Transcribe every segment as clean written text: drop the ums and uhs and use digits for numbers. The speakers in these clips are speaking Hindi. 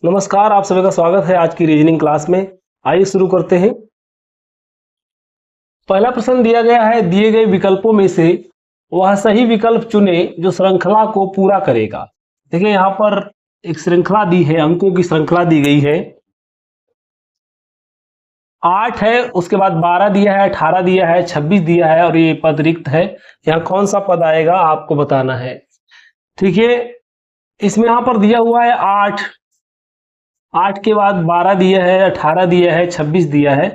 नमस्कार, आप सभी का स्वागत है आज की रीजनिंग क्लास में। आइए शुरू करते हैं। पहला प्रश्न दिया गया है, दिए गए विकल्पों में से वह सही विकल्प चुने जो श्रृंखला को पूरा करेगा। देखिए यहाँ पर एक श्रृंखला दी है, अंकों की श्रृंखला दी गई है। 8 है, उसके बाद 12 दिया है, 18 दिया है, 26 दिया है और ये पद रिक्त है। यहाँ कौन सा पद आएगा आपको बताना है। ठीक है, इसमें यहाँ पर दिया हुआ है 8 के बाद 12 दिया है, 18 दिया है, 26 दिया है।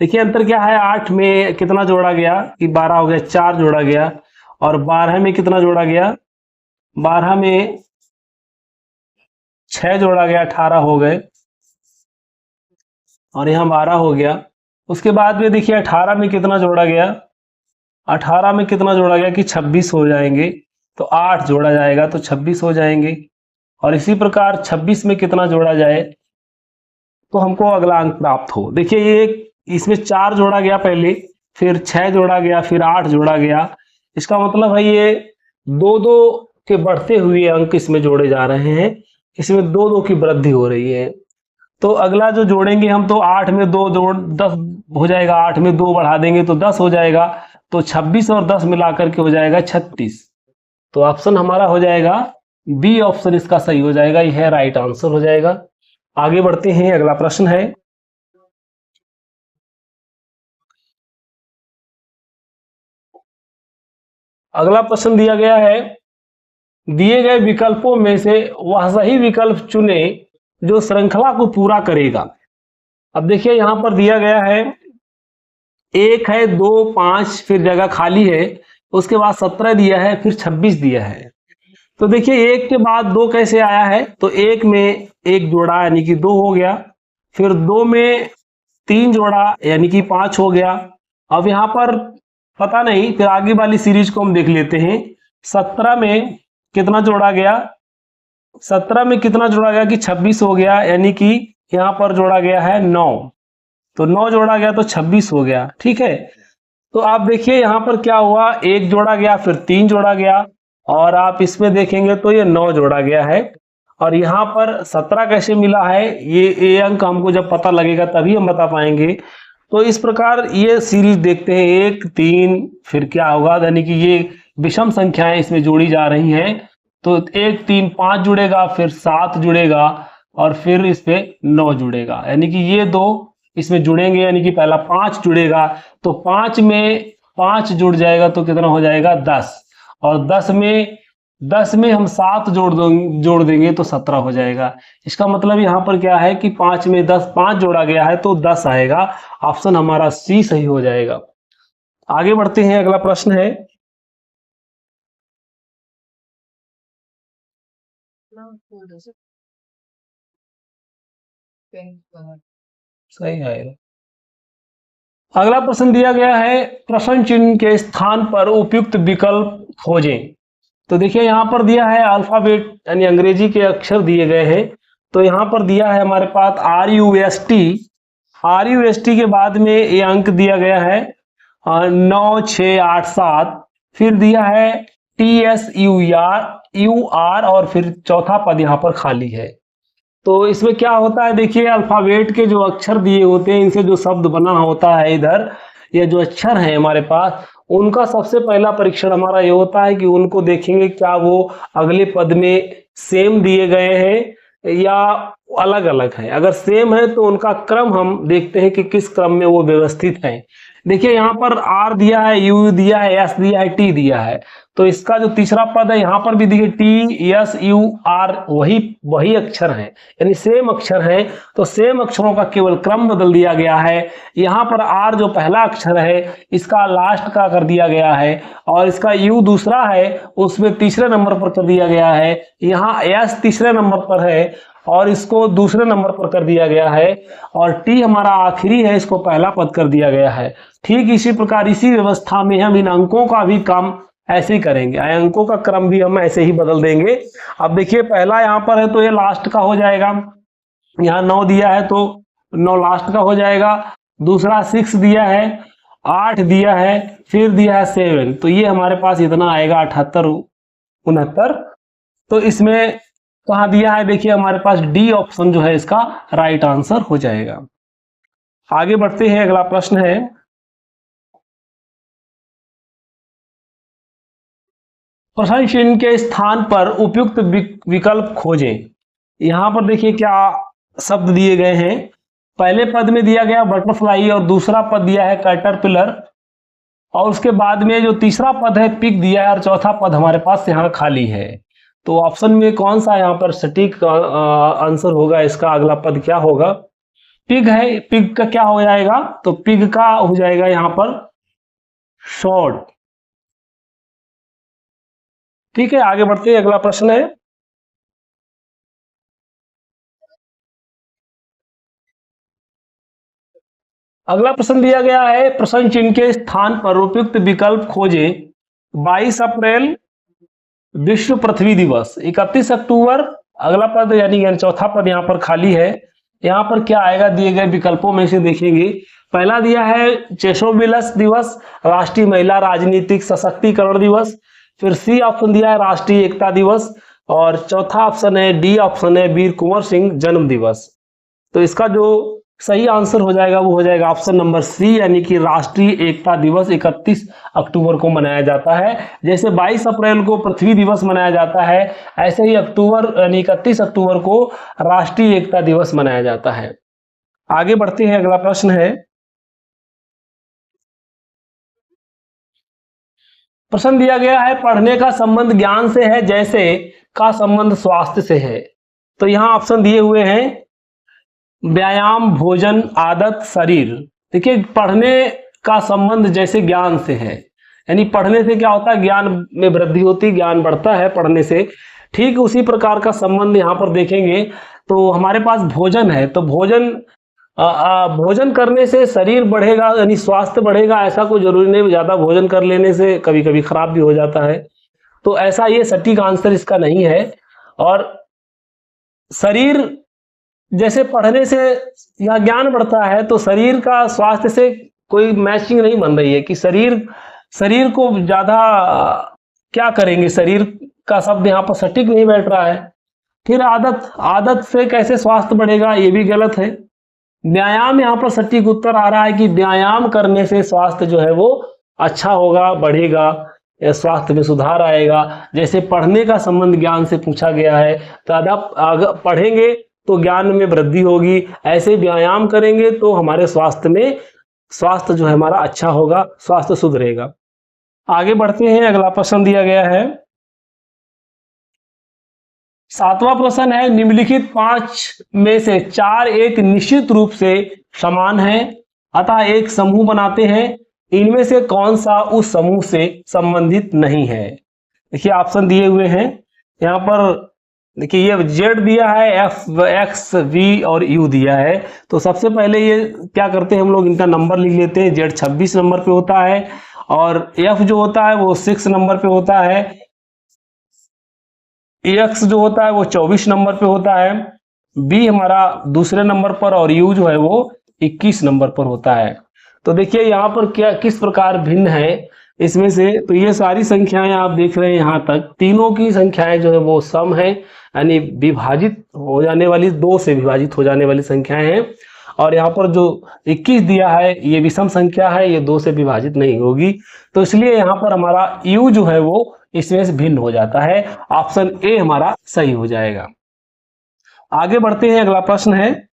देखिए अंतर क्या है, 8 में कितना जोड़ा गया कि 12 हो गया, 4 जोड़ा गया। और 12 में कितना जोड़ा गया, 12 में 6 जोड़ा गया, 18 हो गए और यहाँ 12 हो गया। उसके बाद में देखिए 18 में कितना जोड़ा गया, 18 में कितना जोड़ा गया कि 26 हो जाएंगे, तो 8 जोड़ा जाएगा तो 26 हो जाएंगे। और इसी प्रकार 26 में कितना जोड़ा जाए तो हमको अगला अंक प्राप्त हो। देखिए ये इसमें 4 जोड़ा गया पहले, फिर 6 जोड़ा गया, फिर 8 जोड़ा गया। इसका मतलब है ये 2-2 के बढ़ते हुए अंक इसमें जोड़े जा रहे हैं। इसमें 2-2 की वृद्धि हो रही है। तो अगला जो जोड़ेंगे हम, तो 8 में 2 जोड़ 10 हो जाएगा, 8 में 2 बढ़ा देंगे तो 10 हो जाएगा। तो 26 और 10 मिलाकर के हो जाएगा 36। तो ऑप्शन हमारा हो जाएगा बी ऑप्शन, इसका सही हो जाएगा, यह राइट आंसर हो जाएगा। आगे बढ़ते हैं, अगला प्रश्न है। अगला प्रश्न दिया गया है, दिए गए विकल्पों में से वह सही विकल्प चुने जो श्रृंखला को पूरा करेगा। अब देखिए यहां पर दिया गया है 1 है, 2, 5, फिर जगह खाली है, उसके बाद 17 दिया है, फिर 26 दिया है। तो देखिए 1 के बाद 2 कैसे आया है, तो 1 में 1 जोड़ा यानी कि 2 हो गया, फिर 2 में 3 जोड़ा यानी कि 5 हो गया। अब यहां पर पता नहीं, फिर आगे वाली सीरीज को हम देख लेते हैं। 17 में कितना जोड़ा गया, 17 में कितना जोड़ा गया कि 26 हो गया, यानी कि यहां पर जोड़ा गया है 9। तो 9 जोड़ा गया तो 26 हो गया। ठीक है, तो आप देखिए यहां पर क्या हुआ, 1 जोड़ा गया, फिर 3 जोड़ा गया, और आप इसमें देखेंगे तो ये 9 जोड़ा गया है। और यहाँ पर 17 कैसे मिला है, ये अंक हमको जब पता लगेगा तभी हम बता पाएंगे। तो इस प्रकार ये सीरीज देखते हैं, 1, 3, फिर क्या होगा, यानी कि ये विषम संख्याएं इसमें जोड़ी जा रही हैं। तो 1, 3, 5 जुड़ेगा, फिर 7 जुड़ेगा और फिर इस पे 9 जुड़ेगा, यानी कि ये 2 इसमें जुड़ेंगे, यानी कि पहला 5 जुड़ेगा। तो 5 में 5 जुड़ जाएगा तो कितना हो जाएगा 10, और 10 में हम 7 जोड़ देंगे तो 17 हो जाएगा। इसका मतलब यहाँ पर क्या है कि 5 में 10, 5 जोड़ा गया है तो 10 आएगा। ऑप्शन हमारा सी सही हो जाएगा। आगे बढ़ते हैं, अगला प्रश्न है। सही आएगा। अगला प्रश्न दिया गया है, प्रश्न चिन्ह के स्थान पर उपयुक्त विकल्प खोजें। तो देखिए यहाँ पर दिया है अल्फाबेट यानी अंग्रेजी के अक्षर दिए गए हैं। तो यहाँ पर दिया है हमारे पास RUST के बाद में ये अंक दिया गया है 9, 6, 8, 7, फिर दिया है TSUR और फिर चौथा पद यहाँ पर खाली है। तो इसमें क्या होता है, देखिए अल्फाबेट के जो अक्षर दिए होते हैं, इनसे जो शब्द बना होता है इधर, ये जो अक्षर है हमारे पास, उनका सबसे पहला परीक्षण हमारा ये होता है कि उनको देखेंगे क्या वो अगले पद में सेम दिए गए हैं या अलग अलग है। अगर सेम है तो उनका क्रम हम देखते हैं कि किस क्रम में वो व्यवस्थित है। देखिए यहाँ पर R दिया है, U दिया है, S दिया है, T दिया है। तो इसका जो तीसरा पद है यहाँ पर भी देखिए TSUR, वही अक्षर है, यानी सेम अक्षर है। तो सेम अक्षरों का केवल क्रम बदल दिया गया है। यहाँ पर R जो पहला अक्षर है इसका लास्ट का कर दिया गया है, और इसका U दूसरा है उसमें तीसरे नंबर पर कर दिया गया है। यहाँ S तीसरे नंबर पर है और इसको दूसरे नंबर पर कर दिया गया है, और T हमारा आखिरी है, इसको पहला पद कर दिया गया है। ठीक इसी प्रकार इसी व्यवस्था में हम इन अंकों का भी काम ऐसे ही करेंगे, अंकों का क्रम भी हम ऐसे ही बदल देंगे। अब देखिए पहला यहाँ पर है तो ये लास्ट का हो जाएगा, यहाँ 9 दिया है तो 9 लास्ट का हो जाएगा। दूसरा 6 दिया है, 8 दिया है, फिर दिया है 7, तो ये हमारे पास इतना आएगा 78, 69। तो इसमें कहाँ दिया है, देखिए हमारे पास डी ऑप्शन जो है इसका राइट आंसर हो जाएगा। आगे बढ़ते हैं, अगला प्रश्न है प्रश्न चिन्ह के स्थान पर उपयुक्त विकल्प खोजें। यहां पर देखिए क्या शब्द दिए गए हैं। पहले पद में दिया गया बटरफ्लाई और दूसरा पद दिया है कैटरपिलर, और उसके बाद में जो तीसरा पद है पिग दिया है और चौथा पद हमारे पास यहाँ खाली है। तो ऑप्शन में कौन सा यहाँ पर सटीक आंसर होगा, इसका अगला पद क्या होगा? पिग है। पिग का क्या हो जाएगा? तो पिग का हो जाएगा यहाँ पर शॉर्ट। ठीक है, आगे बढ़ते हैं, अगला प्रश्न है अगला प्रश्न दिया गया है प्रश्न चिन्ह के स्थान पर उपयुक्त विकल्प खोजे। 22 अप्रैल विश्व पृथ्वी दिवस, 31 अक्टूबर अगला पद यानी चौथा पद यहाँ पर खाली है। यहाँ पर क्या आएगा दिए गए विकल्पों में से देखेंगे। पहला दिया है चेशोविलस दिवस, राष्ट्रीय महिला राजनीतिक सशक्तिकरण दिवस। फिर सी ऑप्शन दिया है राष्ट्रीय एकता दिवस, और चौथा ऑप्शन है डी ऑप्शन है वीर कुंवर सिंह जन्म दिवस। तो इसका जो सही आंसर हो जाएगा वो हो जाएगा ऑप्शन नंबर सी, यानी कि राष्ट्रीय एकता दिवस 31 अक्टूबर को मनाया जाता है। जैसे 22 अप्रैल को पृथ्वी दिवस मनाया जाता है, ऐसे ही अक्टूबर यानी 31 अक्टूबर को राष्ट्रीय एकता दिवस मनाया जाता है। आगे बढ़ते हैं, अगला प्रश्न है प्रश्न दिया गया है पढ़ने का संबंध ज्ञान से है जैसे का संबंध स्वास्थ्य से है। तो यहाँ ऑप्शन दिए हुए हैं व्यायाम, भोजन, आदत, शरीर। देखिए पढ़ने का संबंध जैसे ज्ञान से है, यानी पढ़ने से क्या होता है, ज्ञान में वृद्धि होती, ज्ञान बढ़ता है पढ़ने से। ठीक उसी प्रकार का संबंध यहाँ पर देखेंगे तो हमारे पास भोजन है, तो भोजन करने से शरीर बढ़ेगा यानी स्वास्थ्य बढ़ेगा, ऐसा कोई जरूरी नहीं। ज्यादा भोजन कर लेने से कभी कभी खराब भी हो जाता है, तो ऐसा ये सटीक आंसर इसका नहीं है। और शरीर जैसे पढ़ने से या ज्ञान बढ़ता है, तो शरीर का स्वास्थ्य से कोई मैचिंग नहीं बन रही है कि शरीर को ज्यादा क्या करेंगे, शरीर का शब्द यहाँ पर सटीक नहीं बैठ रहा है। फिर आदत से कैसे स्वास्थ्य बढ़ेगा, ये भी गलत है। व्यायाम यहाँ पर सटीक उत्तर आ रहा है कि व्यायाम करने से स्वास्थ्य जो है वो अच्छा होगा, बढ़ेगा, स्वास्थ्य में सुधार आएगा। जैसे पढ़ने का संबंध ज्ञान से पूछा गया है, ज्यादा पढ़ेंगे तो ज्ञान में वृद्धि होगी, ऐसे व्यायाम करेंगे तो हमारे स्वास्थ्य जो है हमारा अच्छा होगा, स्वास्थ्य सुधरेगा। आगे बढ़ते हैं, अगला प्रश्न दिया गया है 7वां प्रश्न है निम्नलिखित 5 में से 4 एक निश्चित रूप से समान है अतः एक समूह बनाते हैं, इनमें से कौन सा उस समूह से संबंधित नहीं है। देखिए ऑप्शन दिए हुए हैं यहाँ पर। देखिए ये जेड दिया है, एफ, एक्स, वी और यू दिया है। तो सबसे पहले ये क्या करते हैं हम लोग, इनका नंबर लिख लेते हैं। जेड 26 नंबर पे होता है और एफ जो होता है वो 6 नंबर पे होता है, एक्स जो होता है वो 24 नंबर पे होता है, बी हमारा दूसरे नंबर पर और यू जो है वो 21 नंबर पर होता है। तो देखिए यहाँ पर क्या किस प्रकार भिन्न है इसमें से। तो ये सारी संख्याएं आप देख रहे हैं, यहाँ तक तीनों की संख्याएं जो है वो सम है, यानी विभाजित हो जाने वाली, 2 से विभाजित हो जाने वाली संख्याएं हैं। और यहाँ पर जो 21 दिया है ये विषम संख्या है, ये 2 से विभाजित नहीं होगी, तो इसलिए यहाँ पर हमारा u जो है वो इसमें से भिन्न हो जाता है। ऑप्शन ए हमारा सही हो जाएगा। आगे बढ़ते हैं, अगला प्रश्न है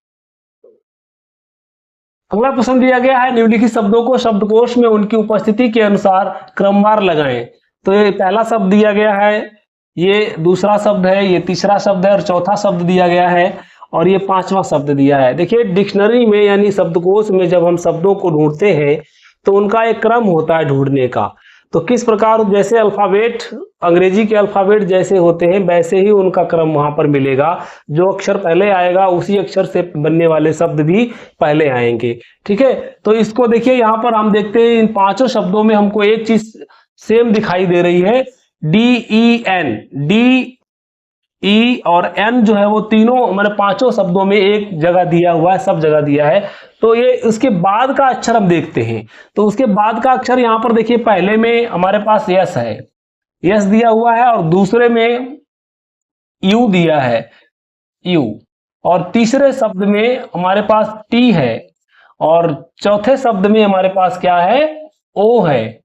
अगला प्रश्न दिया गया है निम्नलिखित शब्दों को शब्दकोश में उनकी उपस्थिति के अनुसार क्रमवार लगाएं। तो ये पहला शब्द दिया गया है, ये दूसरा शब्द है, ये तीसरा शब्द है और चौथा शब्द दिया गया है और ये 5वां शब्द दिया है। देखिए डिक्शनरी में यानी शब्दकोश में जब हम शब्दों को ढूंढते हैं तो उनका एक क्रम होता है ढूंढने का। तो किस प्रकार, जैसे अल्फाबेट अंग्रेजी के अल्फाबेट जैसे होते हैं वैसे ही उनका क्रम वहां पर मिलेगा। जो अक्षर पहले आएगा उसी अक्षर से बनने वाले शब्द भी पहले आएंगे। ठीक है, तो इसको देखिए यहाँ पर हम देखते हैं इन 5 शब्दों में हमको एक चीज सेम दिखाई दे रही है, DEN, D, E और N जो है वो तीनों मैंने 5 शब्दों में एक जगह दिया हुआ है, सब जगह दिया है। तो ये उसके बाद का अक्षर हम देखते हैं, तो उसके बाद का अक्षर यहाँ पर देखिए पहले में हमारे पास यस है, यस दिया हुआ है और दूसरे में यू दिया है, यू, और तीसरे शब्द में हमारे पास टी है, और चौथे शब्द में हमारे पास क्या है, ओ है,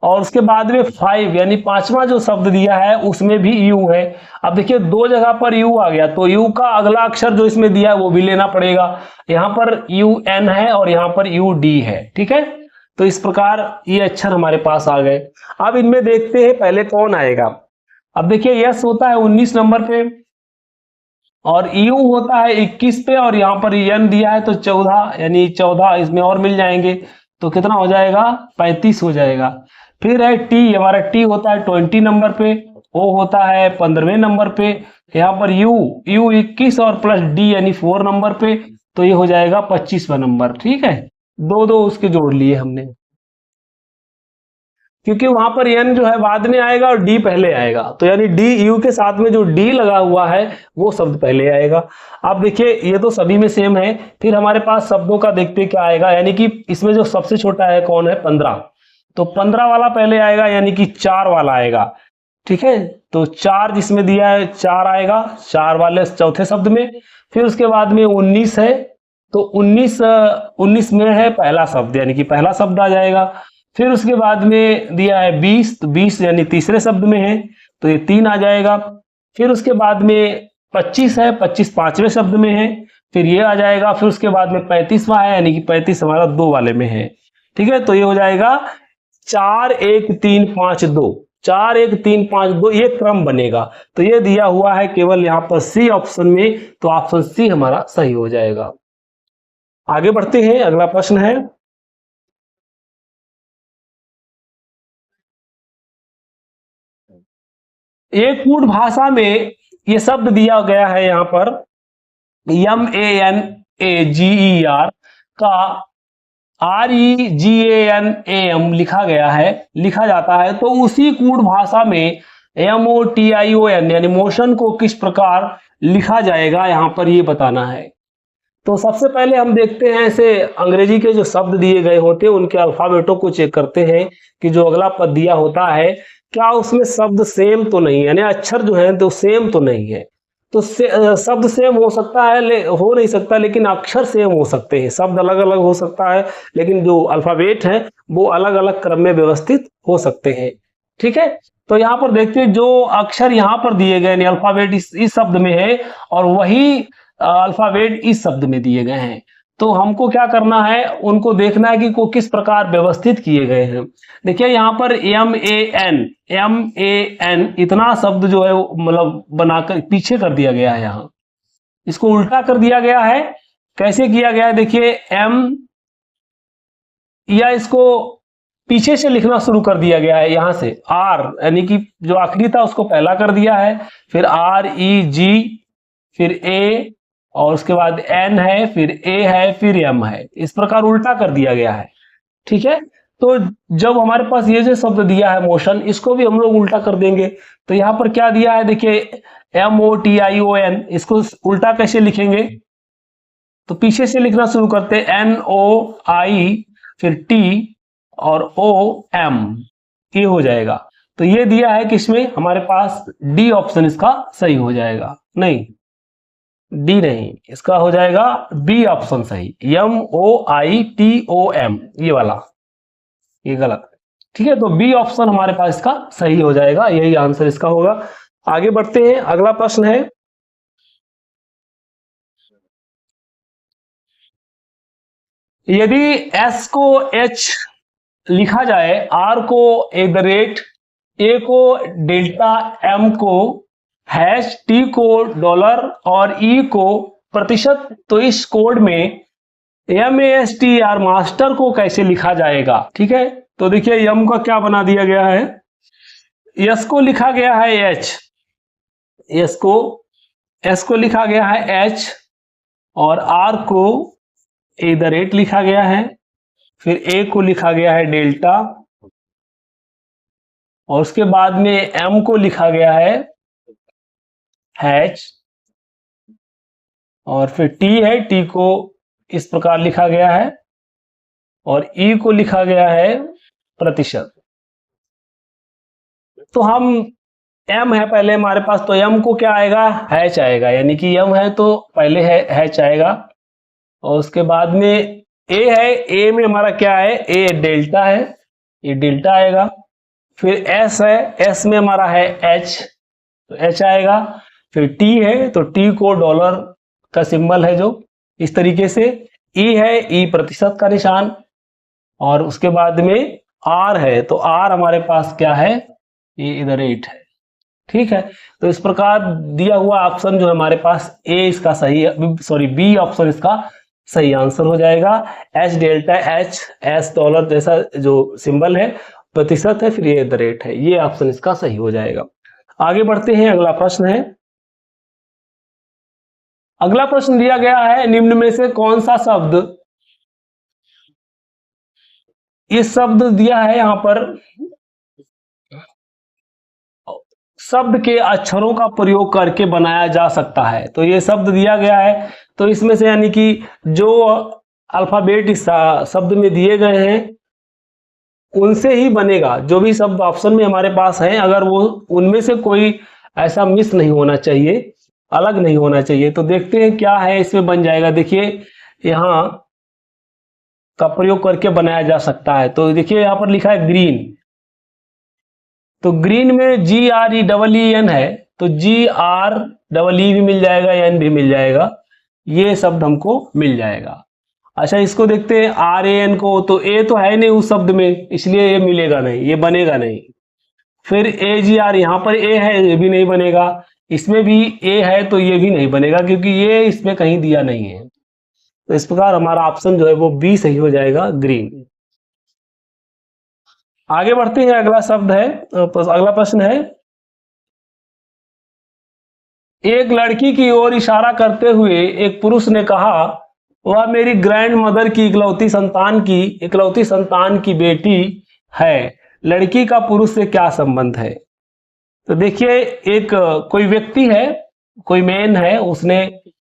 और उसके बाद में 5 यानी पांचवा जो शब्द दिया है उसमें भी यू है। अब देखिए दो जगह पर यू आ गया, तो यू का अगला अक्षर जो इसमें दिया है वो भी लेना पड़ेगा। यहां पर यू एन है और यहां पर यू डी है, ठीक है। तो इस प्रकार ये अक्षर हमारे पास आ गए। अब इनमें देखते हैं पहले कौन आएगा। अब देखिए यस होता है 19 नंबर पे, और यू होता है 21 पे, और यहाँ पर एन दिया है तो 14, यानी 14 इसमें और मिल जाएंगे, तो कितना हो जाएगा, 35 हो जाएगा। फिर है टी, हमारा टी होता है 20 नंबर पे, ओ होता है 15वें नंबर पे, यहाँ पर यू 21 और प्लस डी यानी 4 नंबर पे, तो ये हो जाएगा 25वां नंबर, ठीक है। दो दो उसके जोड़ लिए हमने, क्योंकि वहां पर एन जो है बाद में आएगा और डी पहले आएगा, तो यानी डी यू के साथ में जो डी लगा हुआ है वो शब्द पहले आएगा। आप देखिए ये तो सभी में सेम है। फिर हमारे पास शब्दों का देखते क्या आएगा, यानी कि इसमें जो सबसे छोटा है कौन है, 15, तो 15 वाला पहले आएगा, यानी कि 4 वाला आएगा, ठीक है। तो 4 जिसमें दिया है 4 आएगा, 4 वाले चौथे शब्द में। फिर उसके बाद में 19 है, तो 19 में है पहला शब्द, यानी कि पहला शब्द आ जाएगा। फिर उसके बाद में दिया है 20, तो 20 यानी तीसरे शब्द में है, तो ये 3 आ जाएगा। फिर उसके बाद में 25 है, 25 पांचवें शब्द में है, फिर ये आ जाएगा। फिर उसके बाद में 35वां है, यानी कि 35 हमारा 2 वाले में है, ठीक है। तो ये हो जाएगा 4 1 3 5 2, 4 1 3 5 2, ये क्रम बनेगा। तो ये दिया हुआ है केवल यहाँ पर सी ऑप्शन में, तो ऑप्शन सी हमारा सही हो जाएगा। आगे बढ़ते हैं, अगला प्रश्न है, एक कूट भाषा में ये शब्द दिया गया है यहाँ पर MANAGER का REGANAM लिखा गया है, लिखा जाता है, तो उसी कूट भाषा में MOTION यानी मोशन को किस प्रकार लिखा जाएगा, यहां पर ये बताना है। तो सबसे पहले हम देखते हैं ऐसे अंग्रेजी के जो शब्द दिए गए होते हैं उनके अल्फाबेटों को चेक करते हैं कि जो अगला पद दिया होता है क्या उसमें शब्द सेम तो नहीं है, यानी अक्षर जो है तो सेम तो नहीं है। तो शब्द सेम हो सकता है, हो नहीं सकता, लेकिन अक्षर सेम हो सकते हैं। शब्द अलग अलग हो सकता है, लेकिन जो अल्फाबेट है वो अलग अलग क्रम में व्यवस्थित हो सकते हैं, ठीक है। तो यहाँ पर देखते हैं जो अक्षर यहाँ पर दिए गए अल्फाबेट इस शब्द में है, और वही अल्फाबेट इस शब्द में दिए गए हैं। तो हमको क्या करना है, उनको देखना है कि को किस प्रकार व्यवस्थित किए गए हैं। देखिए यहाँ पर MAN इतना शब्द जो है मतलब बनाकर पीछे कर दिया गया है, यहाँ इसको उल्टा कर दिया गया है। कैसे किया गया है, देखिए M, या इसको पीछे से लिखना शुरू कर दिया गया है, यहां से R यानी कि जो आखिरी था उसको पहला कर दिया है, फिर REG, फिर A, और उसके बाद N है, फिर A है, फिर M है, इस प्रकार उल्टा कर दिया गया है, ठीक है। तो जब हमारे पास ये जो शब्द दिया है मोशन, इसको भी हम लोग उल्टा कर देंगे। तो यहाँ पर क्या दिया है, देखिए MOTION, इसको उल्टा कैसे लिखेंगे, तो पीछे से लिखना शुरू करते हैं, NOI, फिर T और OM, ये हो जाएगा। तो ये दिया है किसमें, हमारे पास डी ऑप्शन इसका सही हो जाएगा। नहीं, डी नहीं, इसका हो जाएगा बी ऑप्शन सही, MOITOM, ये वाला, ये गलत, ठीक है। तो बी ऑप्शन हमारे पास इसका सही हो जाएगा, यही आंसर इसका होगा। आगे बढ़ते हैं, अगला प्रश्न है, यदि S को H लिखा जाए, R को @ A को डेल्टा, M को हैश, T को डॉलर और E को प्रतिशत, तो इस कोड में MASTR मास्टर को कैसे लिखा जाएगा, ठीक है। तो देखिए यम का क्या बना दिया गया है, S को लिखा गया है H, S को लिखा गया है H, और R को @ लिखा गया है, फिर A को लिखा गया है डेल्टा, और उसके बाद में M को लिखा गया है हैश, और फिर T है, T को इस प्रकार लिखा गया है, और E को लिखा गया है प्रतिशत। तो हम एम है पहले हमारे पास, तो एम को क्या आएगा, हैच आएगा, यानी कि एम है तो पहले है हैच आएगा। और उसके बाद में ए है, ए में हमारा क्या है, ए डेल्टा है, ये डेल्टा आएगा। फिर एस है, एस में हमारा है एच, तो एच आएगा। फिर टी है, तो टी को डॉलर का सिंबल है जो इस तरीके से। ई है, ई प्रतिशत का निशान। और उसके बाद में आर है, तो आर हमारे पास क्या है, ये इधर 8 है। ठीक है, तो इस प्रकार दिया हुआ ऑप्शन जो है हमारे पास ए इसका सही, सॉरी बी ऑप्शन इसका सही आंसर हो जाएगा। H delta H, S dollar जैसा जो सिंबल है, प्रतिशत है, फिर ये @ है, ये ऑप्शन इसका सही हो जाएगा। आगे बढ़ते हैं, अगला प्रश्न है। अगला प्रश्न दिया गया है, निम्न में से कौन सा शब्द, ये शब्द दिया है यहां पर, शब्द के अक्षरों का प्रयोग करके बनाया जा सकता है। तो ये शब्द दिया गया है, तो इसमें से यानी कि जो अल्फाबेट इस शब्द में दिए गए हैं उनसे ही बनेगा। जो भी शब्द ऑप्शन में हमारे पास है, अगर वो उनमें से कोई ऐसा मिस नहीं होना चाहिए, अलग नहीं होना चाहिए। तो देखते हैं क्या है इसमें बन जाएगा। देखिए यहाँ का प्रयोग करके बनाया जा सकता है। तो देखिए यहाँ पर लिखा है ग्रीन, तो ग्रीन में GREEN है, तो GREE भी मिल जाएगा, एन भी मिल जाएगा, ये शब्द हमको मिल जाएगा। अच्छा, इसको देखते हैं RAN को, तो ए तो है नहीं उस शब्द में, इसलिए ये मिलेगा नहीं, ये बनेगा नहीं। फिर AGR, यहाँ पर ए है, ये भी नहीं बनेगा। इसमें भी ए है, तो ये भी नहीं बनेगा, क्योंकि ये इसमें कहीं दिया नहीं है। तो इस प्रकार हमारा ऑप्शन जो है वो बी सही हो जाएगा, ग्रीन। आगे बढ़ते हैं, अगला शब्द है, अगला प्रश्न है। एक लड़की की ओर इशारा करते हुए एक पुरुष ने कहा, वह मेरी ग्रैंड मदर की इकलौती संतान की बेटी है। लड़की का पुरुष से क्या संबंध है? तो देखिए, एक कोई व्यक्ति है, कोई मैन है, उसने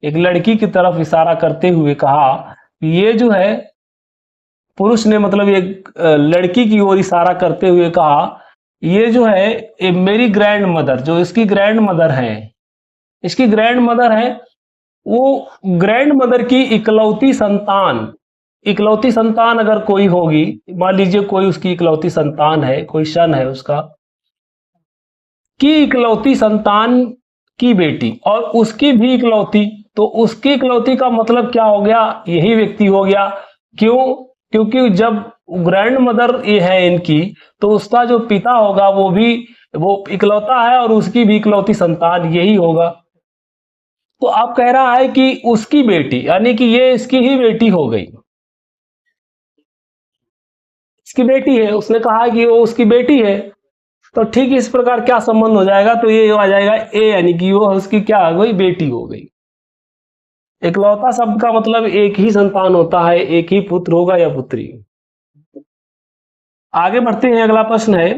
एक लड़की की तरफ इशारा करते हुए कहा, ये जो है पुरुष ने, मतलब एक लड़की की ओर इशारा करते हुए कहा, ये जो है मेरी ग्रैंड मदर, जो इसकी ग्रैंड मदर है, इसकी ग्रैंड मदर है, वो ग्रैंड मदर की इकलौती संतान अगर कोई होगी, मान लीजिए कोई उसकी इकलौती संतान है, कोई सन है उसका, की इकलौती संतान की बेटी, और उसकी भी इकलौती, तो उसकी इकलौती का मतलब क्या हो गया, यही व्यक्ति हो गया। क्यों? क्योंकि जब ग्रैंड मदर ये है इनकी, तो उसका जो पिता होगा वो इकलौता है, और उसकी भी इकलौती संतान यही होगा। तो आप कह रहा है कि उसकी बेटी, यानी कि ये इसकी ही बेटी हो गई, इसकी बेटी है, उसने कहा कि वो उसकी बेटी है। तो ठीक इस प्रकार क्या संबंध हो जाएगा, तो ये आ जाएगा ए, यानी कि वो उसकी क्या हो गई, बेटी हो गई। इकलौता शब्द का मतलब एक ही संतान होता है, एक ही पुत्र होगा या पुत्री। आगे बढ़ते हैं, अगला प्रश्न है।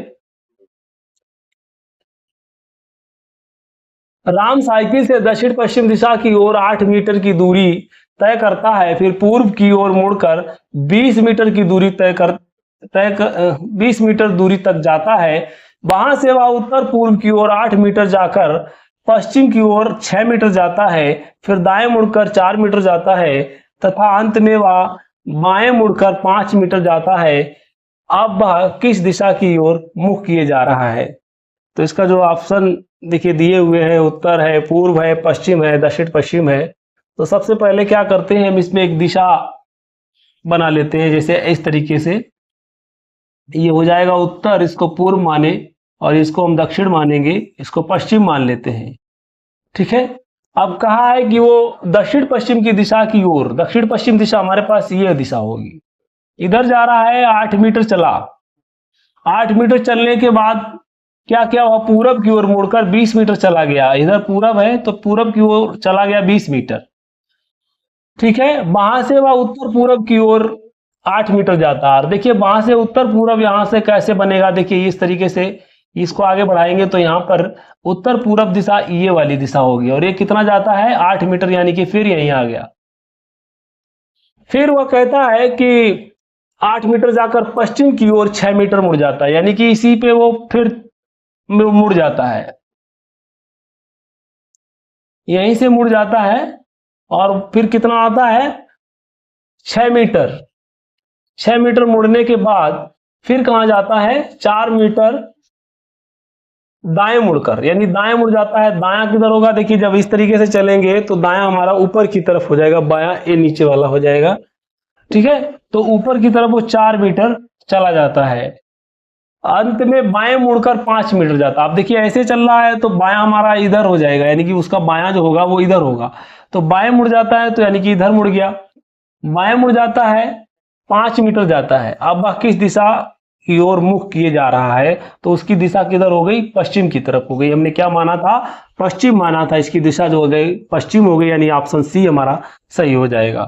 राम साइकिल से दक्षिण पश्चिम दिशा की ओर 8 मीटर की दूरी तय करता है, फिर पूर्व की ओर मुड़कर 20 मीटर की दूरी 20 मीटर दूरी तक जाता है। वहां से वह उत्तर पूर्व की ओर 8 मीटर जाकर पश्चिम की ओर 6 मीटर जाता है, फिर दाएं मुड़कर 4 मीटर जाता है, तथा अंत में वह बाएं मुड़कर 5 मीटर जाता है। अब वह किस दिशा की ओर मुख किए जा रहा है? तो इसका जो ऑप्शन देखिए दिए हुए हैं, उत्तर है, पूर्व है, पश्चिम है, दक्षिण पश्चिम है। तो सबसे पहले क्या करते हैं, हम इसमें एक दिशा बना लेते हैं, जैसे इस तरीके से ये हो जाएगा उत्तर, इसको पूर्व माने, और इसको हम दक्षिण मानेंगे, इसको पश्चिम मान लेते हैं। ठीक है, अब कहा है कि वो दक्षिण पश्चिम की दिशा की ओर, दक्षिण पश्चिम दिशा हमारे पास ये दिशा होगी। इधर जा रहा है, 8 मीटर चला, 8 मीटर चलने के बाद क्या क्या हुआ, पूरब की ओर मुड़कर 20 मीटर चला गया। इधर पूरब है, तो पूरब की ओर चला गया 20 मीटर। ठीक है, वहां से वह उत्तर पूरब की ओर 8 मीटर जाता है। देखिए वहां से उत्तर पूरब यहां से कैसे बनेगा, देखिए इस तरीके से इसको आगे बढ़ाएंगे, तो यहाँ पर उत्तर पूरब दिशा ये वाली दिशा होगी, और ये कितना जाता है, 8 मीटर, यानी कि फिर यहीं आ गया। फिर वह कहता है कि 8 मीटर जाकर पश्चिम की ओर 6 मीटर मुड़ जाता है, यानी कि इसी पे वो फिर मुड़ जाता है। यहीं से मुड़ जाता है और फिर कितना आता है 6 मीटर। 6 मीटर मुड़ने के बाद फिर कहां जाता है 4 मीटर दाएं मुड़कर, यानी दाएं मुड़ जाता है। दायां किधर होगा, देखिए जब इस तरीके से चलेंगे तो दायां हमारा ऊपर की तरफ हो जाएगा, बायां ये नीचे वाला हो जाएगा। ठीक है, तो ऊपर की तरफ वो 4 मीटर चला जाता है। अंत में बाएं मुड़कर 5 मीटर जाता है। आप देखिए ऐसे चल रहा है तो बायां हमारा इधर हो जाएगा, यानी कि उसका बायां जो होगा वो इधर होगा। तो बाएं मुड़ जाता है तो यानी कि इधर मुड़ गया। बाएं मुड़ जाता है 5 मीटर जाता है। अब वह किस दिशा की ओर मुख किए जा रहा है, तो उसकी दिशा किधर हो गई, पश्चिम की तरफ हो गई। हमने क्या माना था, पश्चिम माना था, इसकी दिशा जो हो गई पश्चिम हो गई, यानी ऑप्शन सी हमारा सही हो जाएगा।